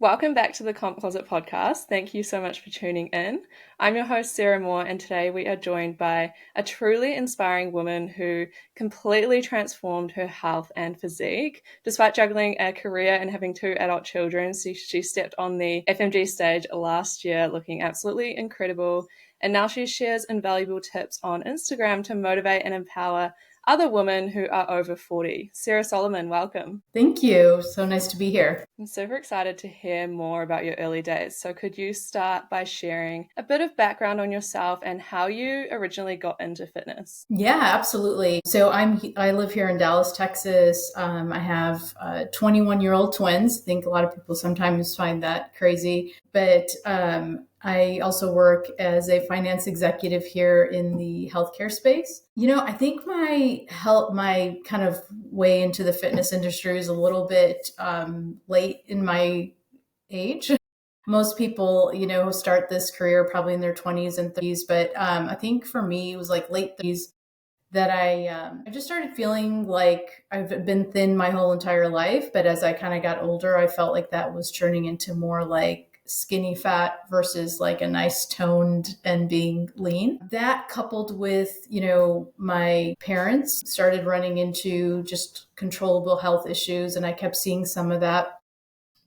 Welcome back to the Comp Closet podcast. Thank you so much for tuning in. I'm your host, Sarah Moore, and today we are joined by a truly inspiring woman who completely transformed her health and physique. Despite juggling a career and having two adult children, she stepped on the FMG stage last year looking absolutely incredible. And now she shares invaluable tips on Instagram to motivate and empower other women who are over 40. Sarah Soliman, welcome. Thank you. So nice to be here. I'm super excited to hear more about your early days. So could you start by sharing a bit of background on yourself and how you originally got into fitness? Yeah, absolutely. So I live here in Dallas, Texas. I have 21-year-old twins. I think a lot of people sometimes find that crazy, but I also work as a finance executive here in the healthcare space. I think my kind of way into the fitness industry is a little bit late in my age. Most people, start this career probably in their 20s and 30s, but I think for me, it was like late 30s that I just started feeling like I've been thin my whole entire life. But as I kind of got older, I felt like that was turning into more like skinny fat versus like a nice toned and being lean. That coupled with, my parents started running into just controllable health issues, and I kept seeing some of that.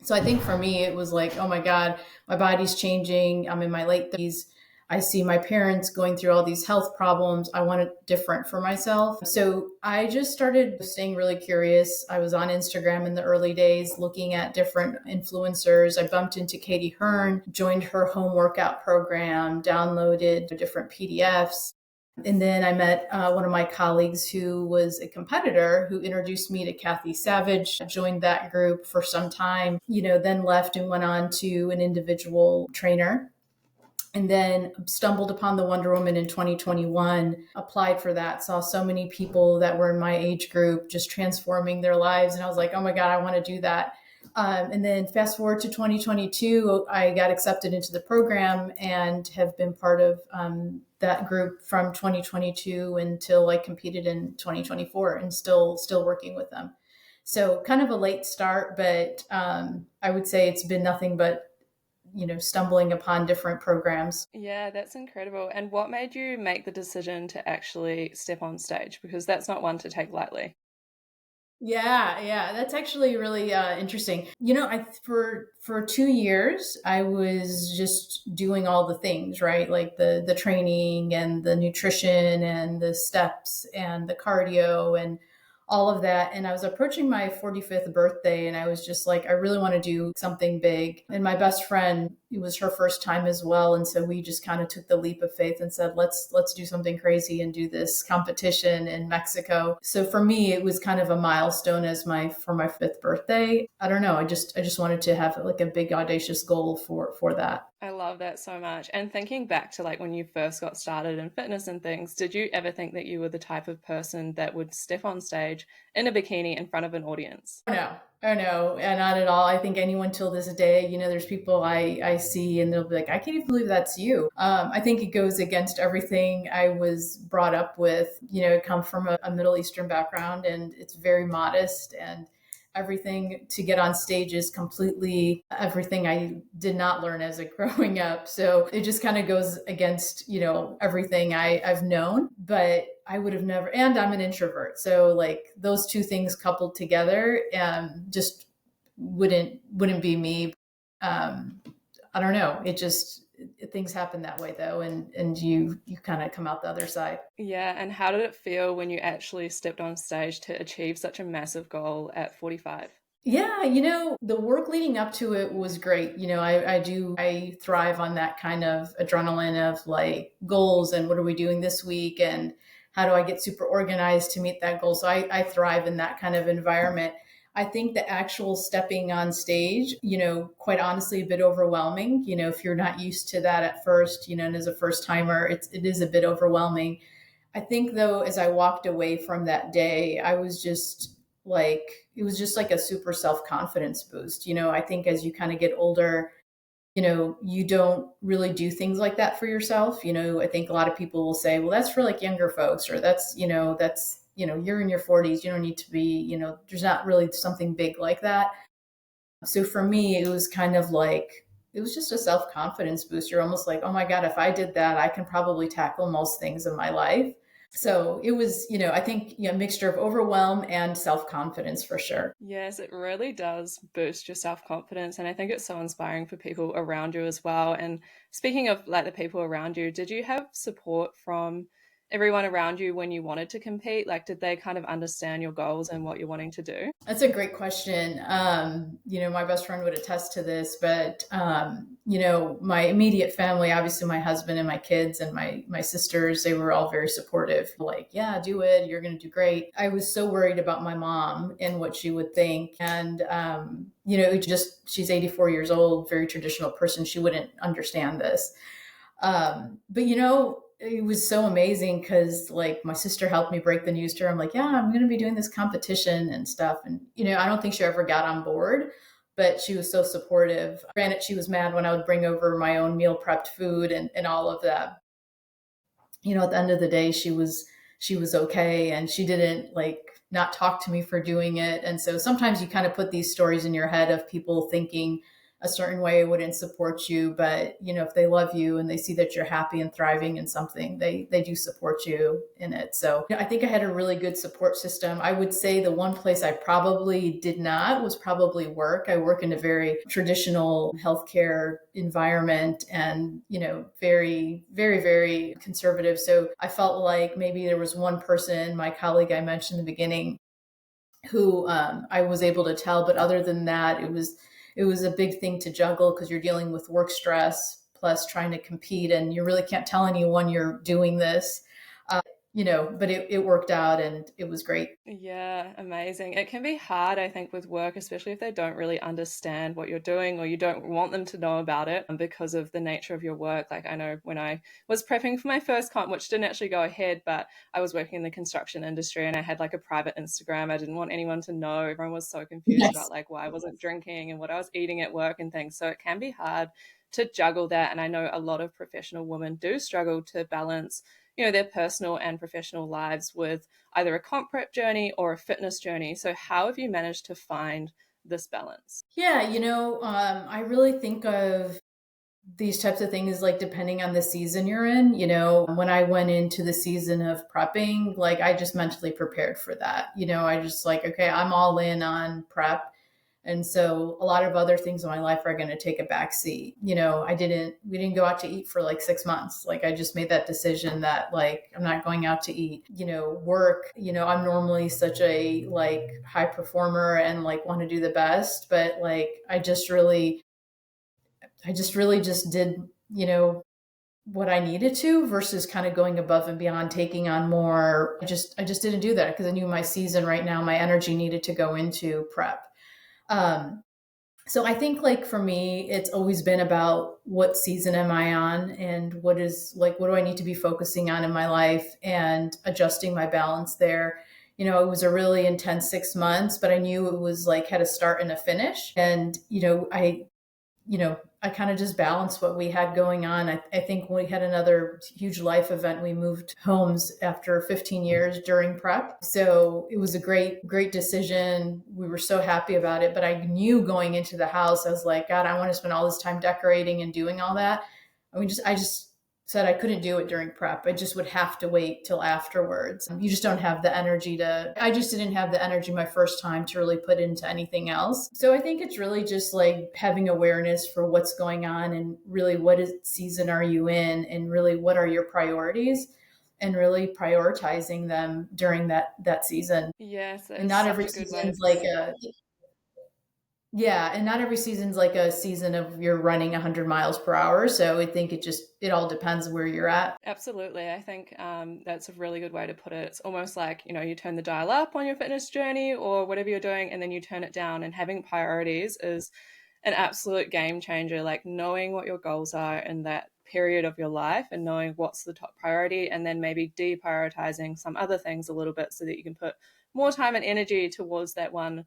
So I think for me, it was like, oh my God, my body's changing. I'm in my late 30s. I see my parents going through all these health problems. I want it different for myself. So I just started staying really curious. I was on Instagram in the early days looking at different influencers. I bumped into Katie Hearn, joined her home workout program, downloaded different PDFs. And then I met one of my colleagues who was a competitor who introduced me to Kathy Savage, joined that group for some time, then left and went on to an individual trainer. And then stumbled upon the Wonder Woman in 2021, applied for that, saw so many people that were in my age group just transforming their lives. And I was like, oh my God, I want to do that. And then fast forward to 2022, I got accepted into the program and have been part of that group from 2022 until I competed in 2024, and still working with them. So kind of a late start, but I would say it's been nothing but stumbling upon different programs. Yeah, that's incredible. And what made you make the decision to actually step on stage? Because that's not one to take lightly. Yeah, that's actually really interesting. I for 2 years I was just doing all the things, right? Like the training and the nutrition and the steps and the cardio and all of that. And I was approaching my 45th birthday, and I was just like, I really want to do something big. And my best friend, it was her first time as well, and so we just kind of took the leap of faith and said, let's do something crazy and do this competition in Mexico. So for me, it was kind of a milestone for my fifth birthday. I don't know, I just wanted to have like a big audacious goal for that. I love that so much. And thinking back to like when you first got started in fitness and things, did you ever think that you were the type of person that would step on stage in a bikini in front of an audience? Oh no, not at all. I think anyone till this day, there's people I see and they'll be like, I can't even believe that's you. I think it goes against everything I was brought up with. I come from a Middle Eastern background, and it's very modest, and everything to get on stage is completely everything I did not learn as a growing up. So it just kind of goes against, everything I've known, but I would have never, and I'm an introvert. So like those two things coupled together, just wouldn't be me. I don't know. Things happen that way though. And you kind of come out the other side. Yeah, and how did it feel when you actually stepped on stage to achieve such a massive goal at 45? Yeah, the work leading up to it was great. I thrive on that kind of adrenaline of like goals and what are we doing this week and how do I get super organized to meet that goal. So I thrive in that kind of environment. I think the actual stepping on stage, quite honestly, a bit overwhelming. If you're not used to that at first, and as a first timer, it is a bit overwhelming. I think though, as I walked away from that day, I was just like, it was just like a super self-confidence boost. I think as you kind of get older, you don't really do things like that for yourself. I think a lot of people will say, well, that's for like younger folks, or that's you're in your 40s. You don't need to be, there's not really something big like that. So for me, it was kind of like, it was just a self-confidence booster, almost like, oh my God, if I did that, I can probably tackle most things in my life. So it was, I think, a mixture of overwhelm and self-confidence for sure. Yes, it really does boost your self-confidence. And I think it's so inspiring for people around you as well. And speaking of like the people around you, did you have support from everyone around you when you wanted to compete? Like, did they kind of understand your goals and what you're wanting to do? That's a great question. My best friend would attest to this, but my immediate family, obviously my husband and my kids and my sisters, they were all very supportive. Like, yeah, do it. You're going to do great. I was so worried about my mom and what she would think, and she's 84 years old, very traditional person. She wouldn't understand this. But it was so amazing because like my sister helped me break the news to her. I'm like, yeah, I'm going to be doing this competition and stuff. And, I don't think she ever got on board, but she was so supportive. Granted, she was mad when I would bring over my own meal prepped food and all of that. At the end of the day, she was okay. And she didn't like not talk to me for doing it. And so sometimes you kind of put these stories in your head of people thinking a certain way wouldn't support you, but if they love you and they see that you're happy and thriving in something, they do support you in it. So I think I had a really good support system. I would say the one place I probably did not was probably work. I work in a very traditional healthcare environment and very, very, very conservative. So I felt like maybe there was one person, my colleague I mentioned in the beginning, who I was able to tell, but other than that, it was a big thing to juggle because you're dealing with work stress plus trying to compete, and you really can't tell anyone you're doing this. But it worked out and it was great. Yeah, amazing. It can be hard, I think, with work, especially if they don't really understand what you're doing or you don't want them to know about it because of the nature of your work. Like, I know when I was prepping for my first comp, which didn't actually go ahead, but I was working in the construction industry and I had like a private Instagram. I didn't want anyone to know. Everyone was so confused about Yes. like why I wasn't drinking and what I was eating at work and things. So it can be hard to juggle that. And I know a lot of professional women do struggle to balance, their personal and professional lives with either a comp prep journey or a fitness journey. So, how have you managed to find this balance? Yeah, I really think of these types of things like depending on the season you're in. When I went into the season of prepping, like I just mentally prepared for that. I just like, okay, I'm all in on prep. And so a lot of other things in my life are going to take a back seat. We didn't go out to eat for like 6 months. Like I just made that decision that like, I'm not going out to eat, work, I'm normally such a like high performer and like want to do the best, but like, I just really just did, what I needed to versus kind of going above and beyond, taking on more. I just didn't do that because I knew my season right now, my energy needed to go into prep. Um, so I think like for me, it's always been about what season am I on and what do I need to be focusing on in my life and adjusting my balance there. It was a really intense 6 months, but I knew it was like had a start and a finish. And, I kind of just balanced what we had going on. I think we had another huge life event. We moved homes after 15 years during prep. So it was a great, great decision. We were so happy about it. But I knew going into the house, I was like, God, I want to spend all this time decorating and doing all that. I just said I couldn't do it during prep. I just would have to wait till afterwards. You just don't have the energy I just didn't have the energy my first time to really put into anything else. So I think it's really just like having awareness for what's going on and really season are you in and really what are your priorities and really prioritizing them during that season. Yes, And it's not such every a good way to season's put like it. a yeah, and not every season's like a season of you're running 100 miles per hour. So I think it all depends where you're at. Absolutely. I think that's a really good way to put it. It's almost like, you turn the dial up on your fitness journey or whatever you're doing, and then you turn it down. And having priorities is an absolute game changer. Like knowing what your goals are in that period of your life and knowing what's the top priority, and then maybe deprioritizing some other things a little bit so that you can put more time and energy towards that one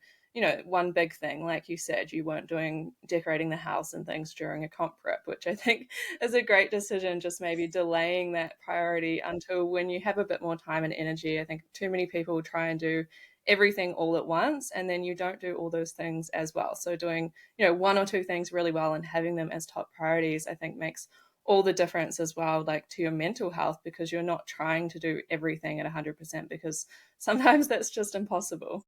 big thing. Like you said, you weren't doing decorating the house and things during a comp prep, which I think is a great decision, just maybe delaying that priority until when you have a bit more time and energy. I think too many people try and do everything all at once, and then you don't do all those things as well. So doing, one or two things really well and having them as top priorities, I think makes all the difference as well, like to your mental health, because you're not trying to do everything at 100%, because sometimes that's just impossible.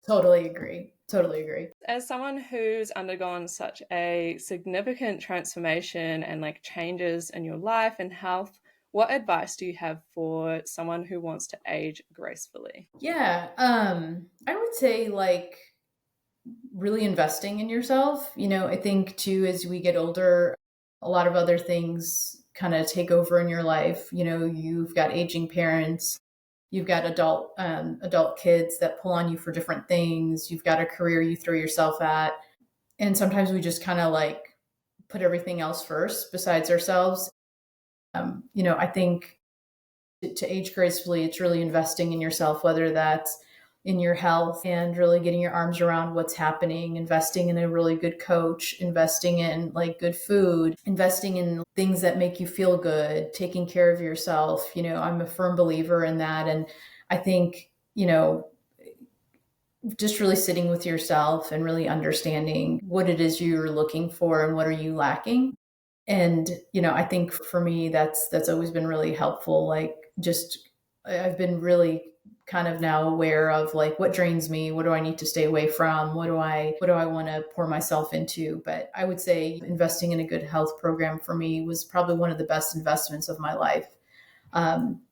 Totally agree. Totally agree. As someone who's undergone such a significant transformation and like changes in your life and health, what advice do you have for someone who wants to age gracefully? Yeah. I would say like really investing in yourself. I think too, as we get older, a lot of other things kind of take over in your life. You've got aging parents, you've got adult kids that pull on you for different things. You've got a career you throw yourself at. And sometimes we just kind of like put everything else first besides ourselves. I think to age gracefully, it's really investing in yourself, whether that's in your health and really getting your arms around what's happening, investing in a really good coach, investing in like good food, investing in things that make you feel good, taking care of yourself. I'm a firm believer in that. And I think, just really sitting with yourself and really understanding what it is you're looking for and what are you lacking. And I think for me that's always been really helpful. Like, just I've been really kind of now aware of like what drains me, what do I need to stay away from, what do I want to pour myself into. But I would say investing in a good health program for me was probably one of the best investments of my life.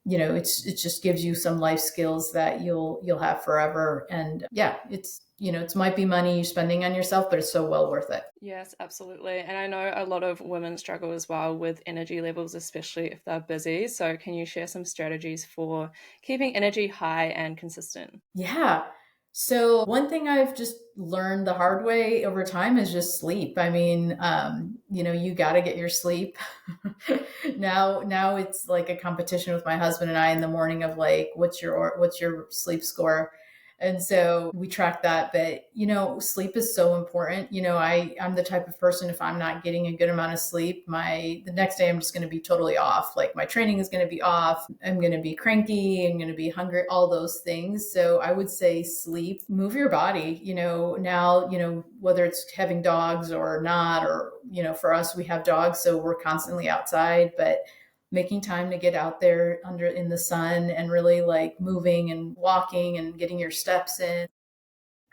It just gives you some life skills that you'll have forever. And yeah, it might be money you're spending on yourself, but it's so well worth it. Yes, absolutely. And I know a lot of women struggle as well with energy levels, especially if they're busy. So, can you share some strategies for keeping energy high and consistent? Yeah. So one thing I've just learned the hard way over time is just sleep. I mean, you got to get your sleep. Now it's like a competition with my husband and I in the morning of like, what's your sleep score? And so we track that. But sleep is so important. I'm the type of person, if I'm not getting a good amount of sleep, the next day I'm just going to be totally off. Like my training is going to be off. I'm going to be cranky. I'm going to be hungry. All those things. So I would say sleep, move your body. Now whether it's having dogs or not, or for us we have dogs, so we're constantly outside, but making time to get out there under in the sun and really like moving and walking and getting your steps in.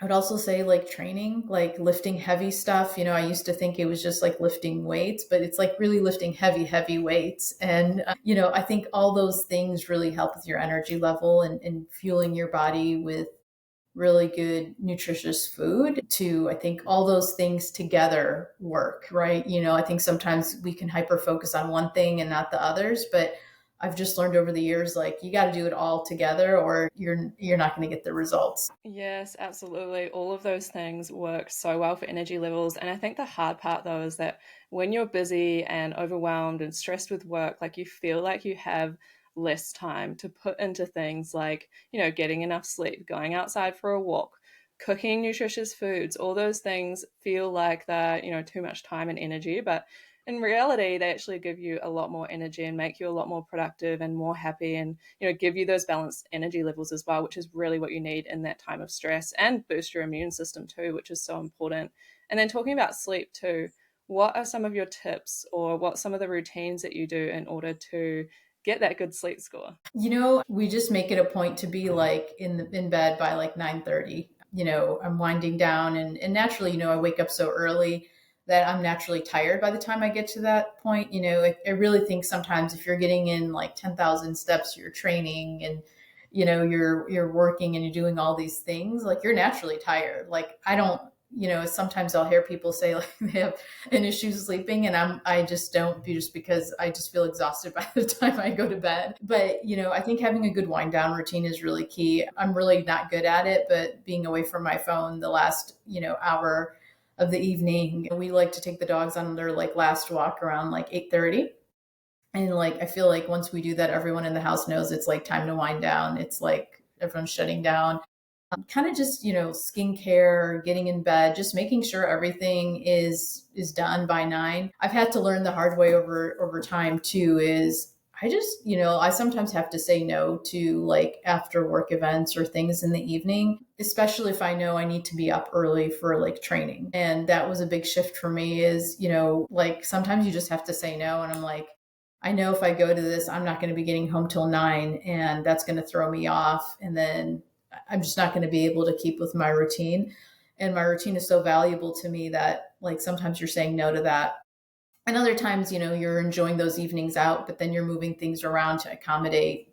I would also say like training, like lifting heavy stuff. I used to think it was just like lifting weights, but it's like really lifting heavy weights. And, I think all those things really help with your energy level and fueling your body with really good nutritious food. I think all those things together work, right? I think sometimes we can hyper focus on one thing and not the others, but I've just learned over the years, like you got to do it all together or you're not going to get the results. Yes, absolutely. All of those things work so well for energy levels. And I think the hard part, though, is that when you're busy and overwhelmed and stressed with work, like you feel like you have less time to put into things like, getting enough sleep, going outside for a walk, cooking nutritious foods. All those things feel like they're, too much time and energy. But in reality, they actually give you a lot more energy and make you a lot more productive and more happy, and give you those balanced energy levels as well, which is really what you need in that time of stress, and boost your immune system too, which is so important. And then talking about sleep too, what are some of your tips, or what's some of the routines that you do in order to get that good sleep score? We just make it a point to be like in bed by like 9:30. I'm winding down and naturally, I wake up so early that I'm naturally tired by the time I get to that point. I really think sometimes if you're getting in like 10,000 steps, you're training and you're working and you're doing all these things, like you're naturally tired. Like I don't, sometimes I'll hear people say like they have an issue sleeping and I just don't, just because I just feel exhausted by the time I go to bed. But, I think having a good wind down routine is really key. I'm really not good at it, but being away from my phone the last, hour of the evening, we like to take the dogs on their like last walk around like 8:30. And like I feel like once we do that, everyone in the house knows it's like time to wind down. It's like everyone's shutting down. Kind of just skincare, getting in bed, just making sure everything is done by 9. I've had to learn the hard way over time too, is I just, I sometimes have to say no to like after work events or things in the evening, especially if I know I need to be up early for like training. And that was a big shift for me is, like sometimes you just have to say no. And I'm like, I know if I go to this, I'm not going to be getting home till 9 and that's going to throw me off. And then I'm just not going to be able to keep with my routine. And my routine is so valuable to me that like sometimes you're saying no to that. And other times, you're enjoying those evenings out, but then you're moving things around to accommodate,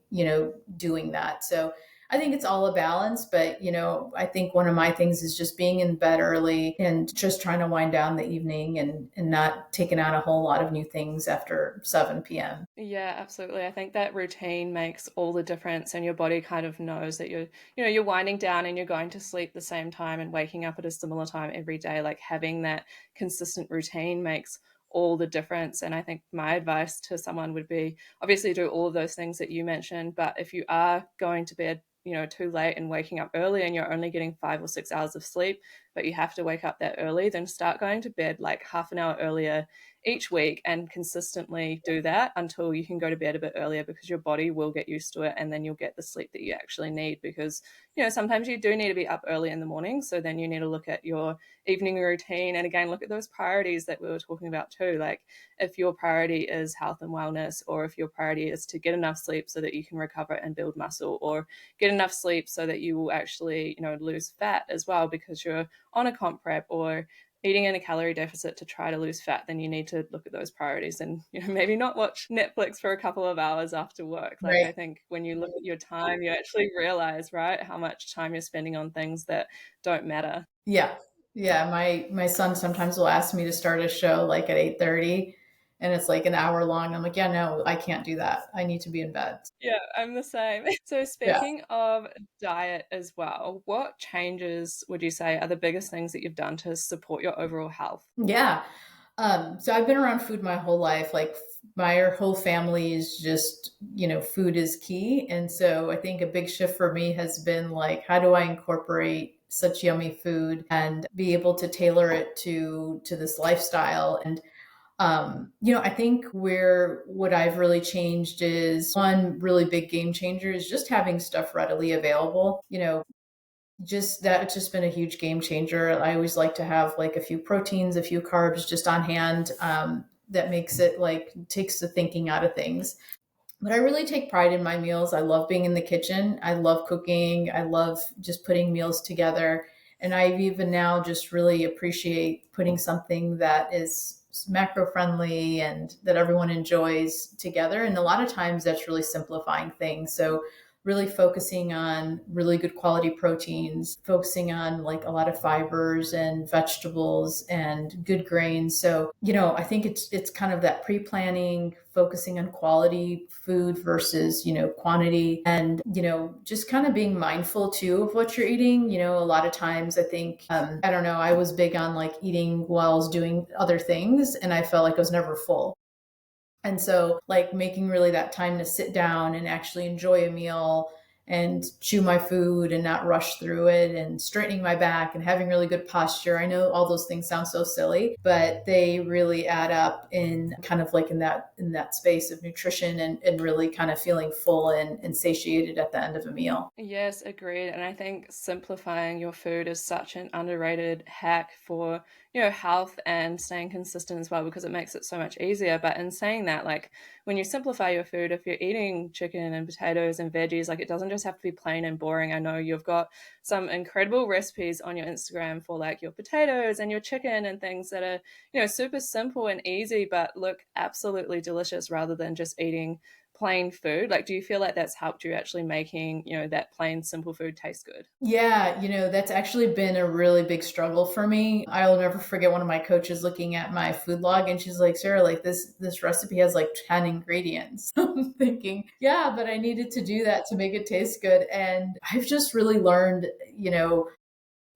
doing that. So I think it's all a balance, but, I think one of my things is just being in bed early and just trying to wind down the evening and not taking on a whole lot of new things after 7 p.m. Yeah, absolutely. I think that routine makes all the difference, and your body kind of knows that you're winding down and you're going to sleep the same time and waking up at a similar time every day. Like having that consistent routine makes all the difference. And I think my advice to someone would be obviously do all of those things that you mentioned, but if you are going to bed, too late and waking up early and you're only getting 5 or 6 hours of sleep, but you have to wake up that early, then start going to bed like half an hour earlier each week and consistently do that until you can go to bed a bit earlier, because your body will get used to it and then you'll get the sleep that you actually need. Because sometimes you do need to be up early in the morning, so then you need to look at your evening routine and again look at those priorities that we were talking about too. Like if your priority is health and wellness, or if your priority is to get enough sleep so that you can recover and build muscle, or get enough sleep so that you will actually lose fat as well because you're on a comp prep or eating in a calorie deficit to try to lose fat, then you need to look at those priorities and maybe not watch Netflix for a couple of hours after work. Like Right. I think when you look at your time, you actually realize, right, how much time you're spending on things that don't matter. Yeah. Yeah. My son sometimes will ask me to start a show like at 8:30 and it's like an hour long. I'm like, yeah, no, I can't do that. I need to be in bed. Yeah, I'm the same. So Yeah. speaking of diet as well, what changes would you say are the biggest things that you've done to support your overall health? Yeah. So I've been around food my whole life. Like my whole family is just, food is key. And so I think a big shift for me has been like, how do I incorporate such yummy food and be able to tailor it to this lifestyle? And I think where what I've really changed is one really big game changer is just having stuff readily available. Just that it's just been a huge game changer. I always like to have like a few proteins, a few carbs just on hand. That makes it like takes the thinking out of things. But I really take pride in my meals. I love being in the kitchen. I love cooking. I love just putting meals together. And I even now just really appreciate putting something that is macro friendly and that everyone enjoys together. And a lot of times that's really simplifying things. So really focusing on really good quality proteins, focusing on like a lot of fibers and vegetables and good grains. So, I think it's kind of that pre-planning, focusing on quality food versus, quantity and, just kind of being mindful too of what you're eating. A lot of times I think, I don't know, I was big on like eating while I was doing other things and I felt like I was never full. And so, like, making really that time to sit down and actually enjoy a meal and chew my food and not rush through it and straightening my back and having really good posture. I know all those things sound so silly, but they really add up in kind of like in that space of nutrition and really kind of feeling full and satiated at the end of a meal. Yes, agreed. And I think simplifying your food is such an underrated hack for, health and staying consistent as well, because it makes it so much easier. But in saying that, like when you simplify your food, if you're eating chicken and potatoes and veggies, like it doesn't just have to be plain and boring. I know you've got some incredible recipes on your Instagram for like your potatoes and your chicken and things that are, super simple and easy, but look absolutely delicious rather than just eating plain food. Like do you feel like that's helped you actually making that plain simple food taste good? Yeah, that's actually been a really big struggle for me. I'll never forget one of my coaches looking at my food log and she's like, Sarah, like this recipe has like 10 ingredients. I'm thinking, yeah, but I needed to do that to make it taste good. And I've just really learned,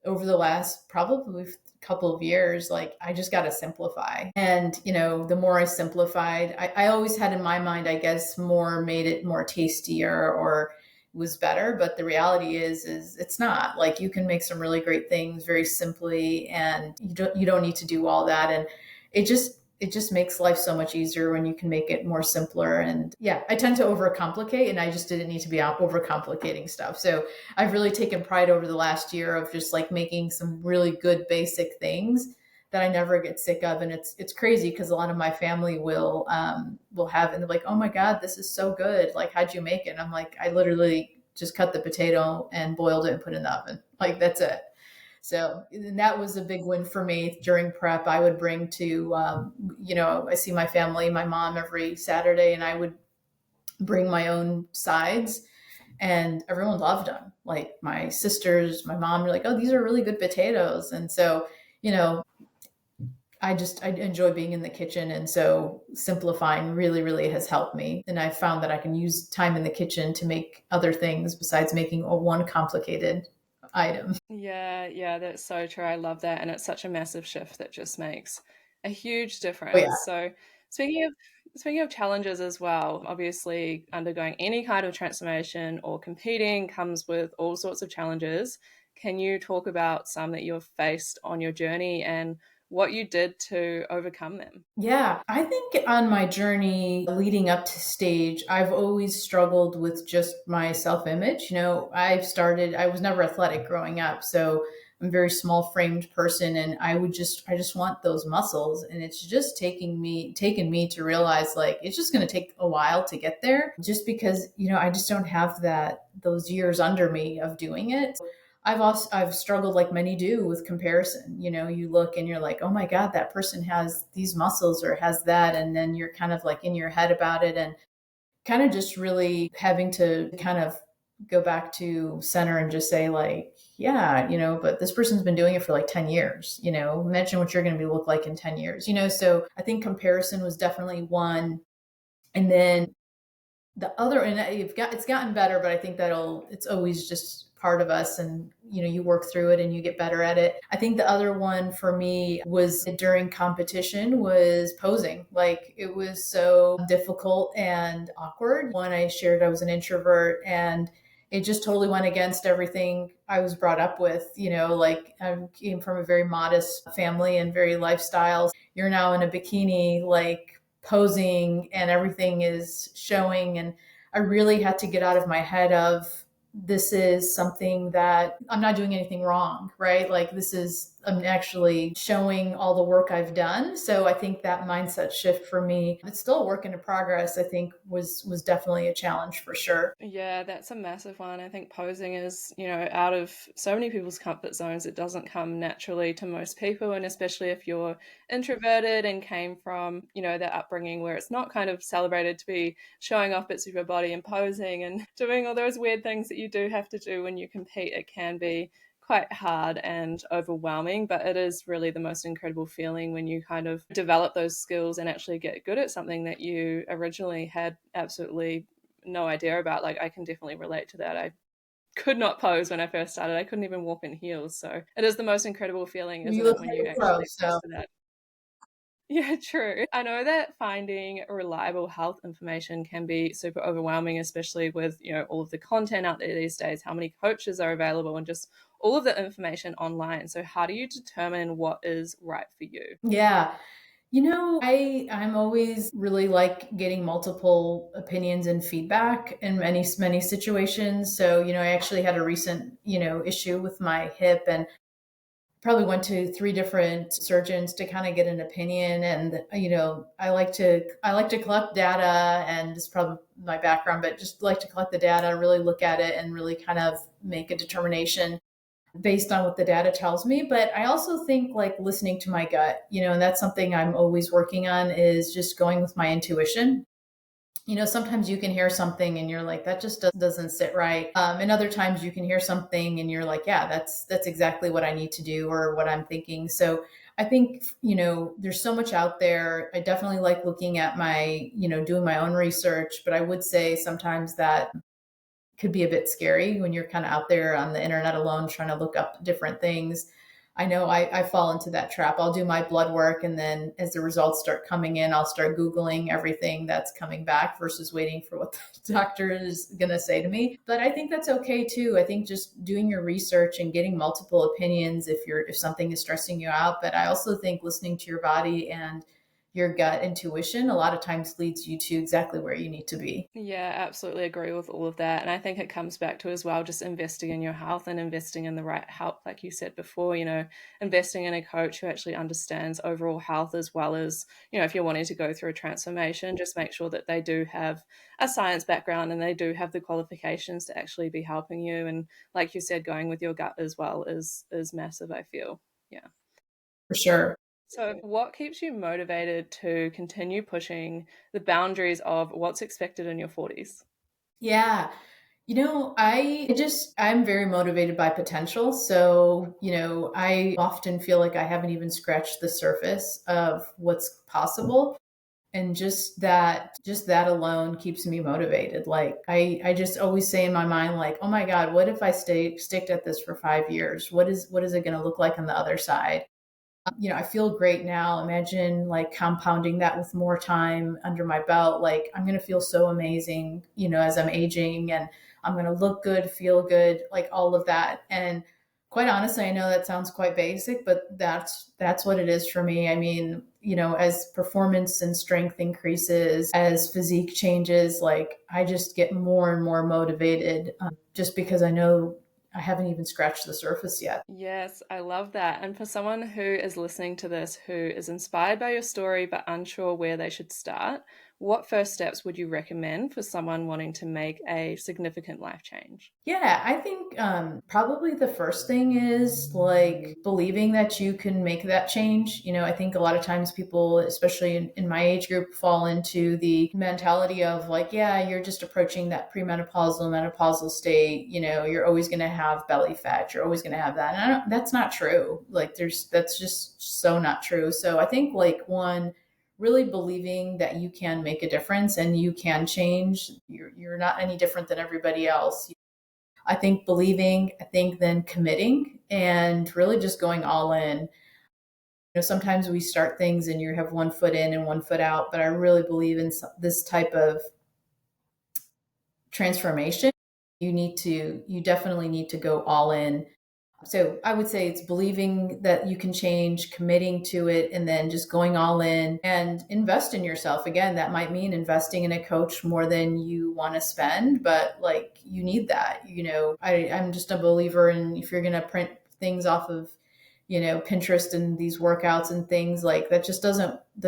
over the last probably couple of years, like I just got to simplify. And, the more I simplified, I always had in my mind, I guess, more made it more tastier or was better. But the reality is it's not. Like you can make some really great things very simply and you don't need to do all that. And it just it just makes life so much easier when you can make it more simpler. And yeah, I tend to overcomplicate, and I just didn't need to be out overcomplicating stuff. So I've really taken pride over the last year of just like making some really good basic things that I never get sick of. And it's crazy because a lot of my family will have, and they're like, "Oh my God, this is so good. Like, how'd you make it?" And I'm like, I literally just cut the potato and boiled it and put it in the oven. Like, that's it. So and that was a big win for me during prep. I would bring to, I see my family, my mom every Saturday, and I would bring my own sides, and everyone loved them. Like my sisters, my mom were like, "Oh, these are really good potatoes." And so, you know, I enjoy being in the kitchen. And so simplifying really, really has helped me. And I found that I can use time in the kitchen to make other things besides making a one complicated item. Yeah, yeah, that's so true. I love that. And it's such a massive shift that just makes a huge Oh yeah. difference. So, speaking of speaking of challenges as well, obviously undergoing any kind of transformation or competing comes with all sorts of challenges. Can you talk about some that you've faced on your journey and what you did to overcome them? Yeah, I think on my journey leading up to stage, I've always struggled with just my self image. I was never athletic growing up. So I'm a very small framed person, and I just want those muscles. And it's just taken me to realize like it's just going to take a while to get there just because, I just don't have those years under me of doing it. I've struggled like many do with comparison. You look and you're like, oh my God, that person has these muscles or has that. And then you're kind of like in your head about it, and kind of just really having to kind of go back to center and just say like, yeah, but this person's been doing it for like 10 years. Imagine what you're going to be look like in 10 years. So I think comparison was definitely one. And then the other, and it's gotten better, but I think it's always just part of us. And you work through it and you get better at it. I think the other one for me was during competition was posing. Like, it was so difficult and awkward. One, I shared I was an introvert, and it just totally went against everything I was brought up with. Like, I came from a very modest family and very lifestyle. You're now in a bikini, like posing, and everything is showing. And I really had to get out of my head of, this is something that I'm not doing anything wrong, right? Like, I'm actually showing all the work I've done. So I think that mindset shift for me, it's still a work in progress, I think was definitely a challenge for sure. Yeah, that's a massive one. I think posing is, out of so many people's comfort zones. It doesn't come naturally to most people. And especially if you're introverted and came from, that upbringing where it's not kind of celebrated to be showing off bits of your body and posing and doing all those weird things that you do have to do when you compete, it can be quite hard and overwhelming, but it is really the most incredible feeling when you kind of develop those skills and actually get good at something that you originally had absolutely no idea about. Like, I can definitely relate to that. I could not pose when I first started. I couldn't even walk in heels. So it is the most incredible feeling, You isn't look it, when like you a pro, actually so master that? Yeah, true. I know that finding reliable health information can be super overwhelming, especially with, all of the content out there these days, how many coaches are available and just all of the information online. So how do you determine what is right for you? yeah. I'm always really like getting multiple opinions and feedback in many situations. So, I actually had a recent, issue with my hip, and probably went to three different surgeons to kind of get an opinion. And, I like to collect data, and it's probably my background, but just like to collect the data, really look at it, and really kind of make a determination based on what the data tells me. But I also think like listening to my gut, and that's something I'm always working on, is just going with my intuition. Sometimes you can hear something and you're like, that just doesn't sit right. And other times you can hear something and you're like, yeah, that's exactly what I need to do or what I'm thinking. So I think, there's so much out there. I definitely like looking at doing my own research, but I would say sometimes that could be a bit scary when you're kind of out there on the internet alone trying to look up different things. I know I fall into that trap. I'll do my blood work, and then as the results start coming in, I'll start Googling everything that's coming back versus waiting for what the doctor is going to say to me. But I think that's okay too. I think just doing your research and getting multiple opinions if something is stressing you out. But I also think listening to your body and your gut intuition a lot of times leads you to exactly where you need to be. Yeah, absolutely agree with all of that. And I think it comes back to as well just investing in your health and investing in the right help, like you said before, investing in a coach who actually understands overall health as well as, if you're wanting to go through a transformation, just make sure that they do have a science background and they do have the qualifications to actually be helping you. And like you said, going with your gut as well is massive, I feel. Yeah. For sure. So, what keeps you motivated to continue pushing the boundaries of what's expected in your 40s? Yeah. I'm very motivated by potential. So, I often feel like I haven't even scratched the surface of what's possible. And just that alone keeps me motivated. Like I just always say in my mind, like, oh my God, what if I stick at this for 5 years? What is it going to look like on the other side? I feel great now. Imagine like compounding that with more time under my belt. Like I'm going to feel so amazing, as I'm aging, and I'm going to look good, feel good, like all of that. And quite honestly, I know that sounds quite basic, but that's what it is for me. I mean, as performance and strength increases, as physique changes, like I just get more and more motivated, just because I know I haven't even scratched the surface yet. Yes, I love that. And for someone who is listening to this who is inspired by your story but unsure where they should start, what first steps would you recommend for someone wanting to make a significant life change? Yeah, I think probably the first thing is like believing that you can make that change. I think a lot of times people, especially in my age group, fall into the mentality of like, yeah, you're just approaching that premenopausal, menopausal state. You're always going to have belly fat. You're always going to have that. And that's not true. Like, that's just so not true. So I think like one, really believing that you can make a difference and you can change. You're not any different than everybody else. I think believing, I think then committing and really just going all in. Sometimes we start things and you have one foot in and one foot out, but I really believe in this type of transformation. You definitely need to go all in. So I would say it's believing that you can change, committing to it, and then just going all in and invest in yourself. Again, that might mean investing in a coach more than you want to spend, but like you need that. I'm just a believer in if you're going to print things off of Pinterest and these workouts and things like that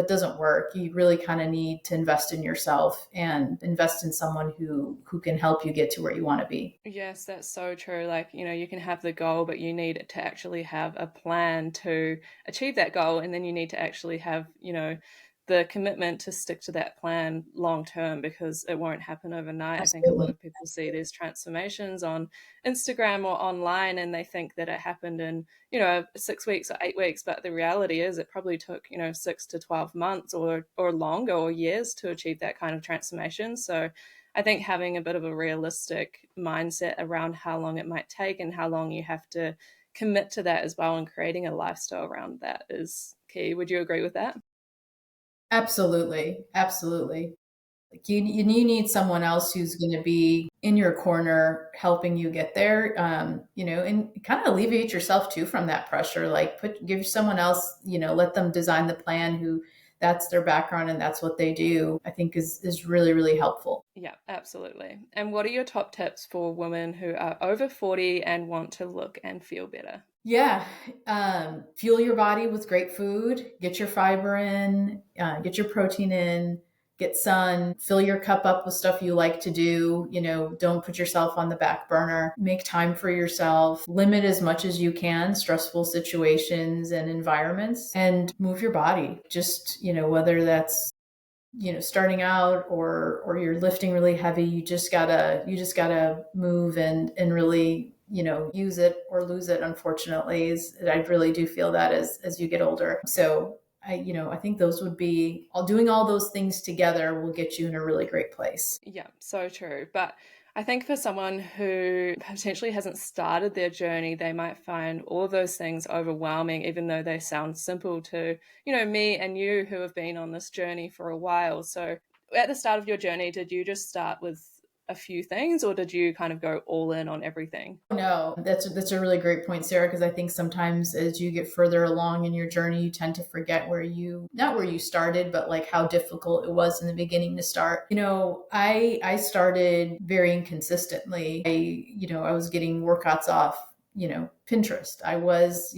doesn't work. You really kind of need to invest in yourself and invest in someone who can help you get to where you want to be. Yes, that's so true. Like, you can have the goal, but you need to actually have a plan to achieve that goal. And then you need to actually have, the commitment to stick to that plan long term because it won't happen overnight. I think a lot Absolutely. of people see these transformations on Instagram or online and they think that it happened in, 6 weeks or 8 weeks. But the reality is it probably took, 6 to 12 months or longer or years to achieve that kind of transformation. So I think having a bit of a realistic mindset around how long it might take and how long you have to commit to that as well and creating a lifestyle around that is key. Would you agree with that? Absolutely. Absolutely. Like you need someone else who's going to be in your corner helping you get there, and kind of alleviate yourself too from that pressure. Like give someone else, let them design the plan who that's their background and that's what they do. I think is really, really helpful. Yeah, absolutely. And what are your top tips for women who are over 40 and want to look and feel better? Yeah. Fuel your body with great food, get your fiber in, get your protein in, get sun, fill your cup up with stuff you like to do. Don't put yourself on the back burner, make time for yourself, limit as much as you can stressful situations and environments, and move your body. Just, whether that's starting out or you're lifting really heavy, you just gotta move and really use it or lose it. Unfortunately, is I really do feel that as you get older. So I think those would be all doing all those things together will get you in a really great place. Yeah, so true. But I think for someone who potentially hasn't started their journey, they might find all those things overwhelming, even though they sound simple to, me and you who have been on this journey for a while. So at the start of your journey, did you just start with a few things, or did you kind of go all in on everything? No, that's a really great point, Sarah, because I think sometimes as you get further along in your journey, you tend to forget not where you started, but like how difficult it was in the beginning to start. I started very inconsistently. I was getting workouts off Pinterest. I was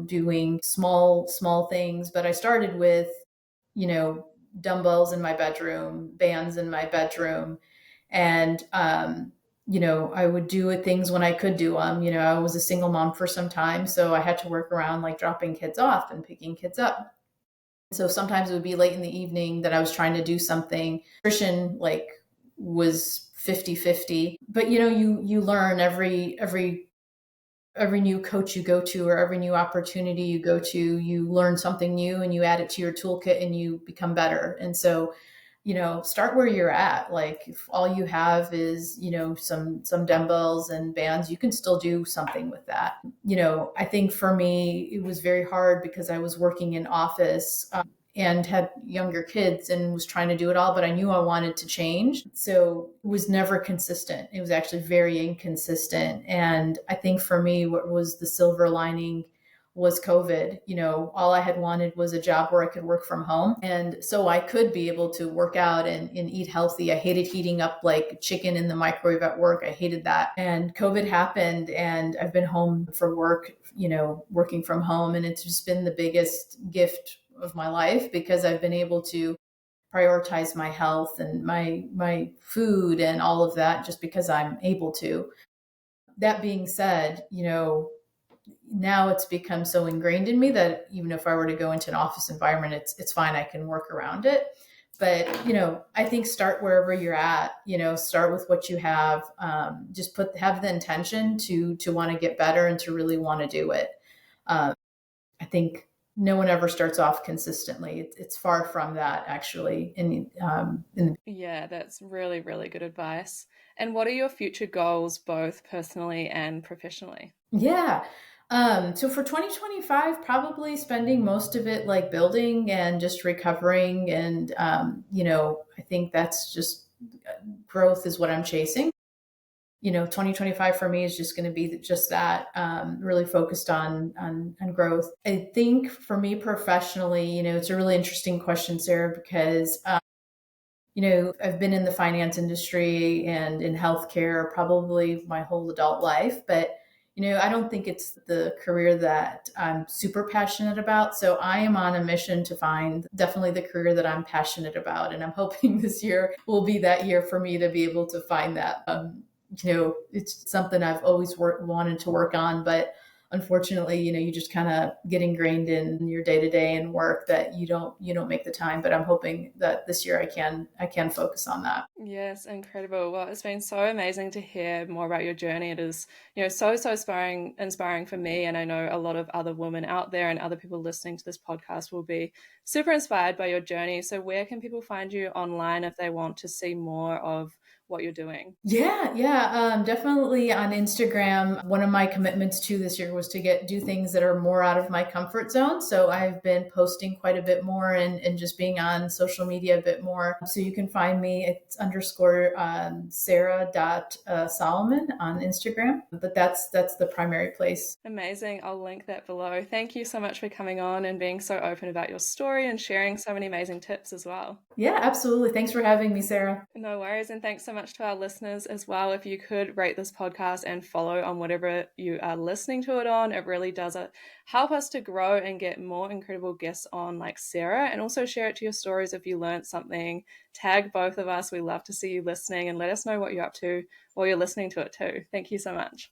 doing small things, but I started with you know dumbbells in my bedroom, bands in my bedroom, and I would do things when I could do them. I was a single mom for some time, so I had to work around like dropping kids off and picking kids up. So sometimes it would be late in the evening that I was trying to do something. Nutrition like was 50-50. But you learn every new coach you go to or every new opportunity you go to, you learn something new and you add it to your toolkit and you become better. And so start where you're at. Like if all you have is some dumbbells and bands, you can still do something with that. I think for me it was very hard because I was working in office, and had younger kids and was trying to do it all, but I knew I wanted to change. So it was never consistent. It was actually very inconsistent. And I think for me, what was the silver lining was COVID. All I had wanted was a job where I could work from home. And so I could be able to work out and eat healthy. I hated heating up like chicken in the microwave at work. I hated that. And COVID happened and I've been home for work, working from home. And it's just been the biggest gift of my life because I've been able to prioritize my health and my food and all of that just because I'm able to. That being said, now it's become so ingrained in me that even if I were to go into an office environment, it's fine. I can work around it. But, I think start wherever you're at, start with what you have. Just have the intention to want to get better and to really want to do it. I think no one ever starts off consistently. It's far from that, actually. Yeah, that's really, really good advice. And what are your future goals, both personally and professionally? Yeah. So for 2025, probably spending most of it like building and just recovering. And, I think that's just growth is what I'm chasing. 2025 for me is just going to be just that, really focused on growth. I think for me professionally, it's a really interesting question, Sarah, because I've been in the finance industry and in healthcare probably my whole adult life, but I don't think it's the career that I'm super passionate about. So I am on a mission to find definitely the career that I'm passionate about. And I'm hoping this year will be that year for me to be able to find that. It's something I've always wanted to work on, but unfortunately, you just kind of get ingrained in your day to day and work that you don't make the time. But I'm hoping that this year I can focus on that. Yes, incredible. Well, it's been so amazing to hear more about your journey. It is, so inspiring for me. And I know a lot of other women out there and other people listening to this podcast will be super inspired by your journey. So where can people find you online if they want to see more of what you're doing? Yeah, definitely on Instagram. One of my commitments to this year was to do things that are more out of my comfort zone. So I've been posting quite a bit more and just being on social media a bit more. So you can find me, it's underscore Sarah.Soliman on Instagram. But that's the primary place. Amazing. I'll link that below. Thank you so much for coming on and being so open about your story and sharing so many amazing tips as well. Yeah, absolutely. Thanks for having me, Sarah. No worries. And thanks so much to our listeners as well. If you could rate this podcast and follow on whatever you are listening to it on, it really does help us to grow and get more incredible guests on like Sarah. And also share it to your stories if you learned something. Tag both of us. We love to see you listening and let us know what you're up to while you're listening to it too. Thank you so much.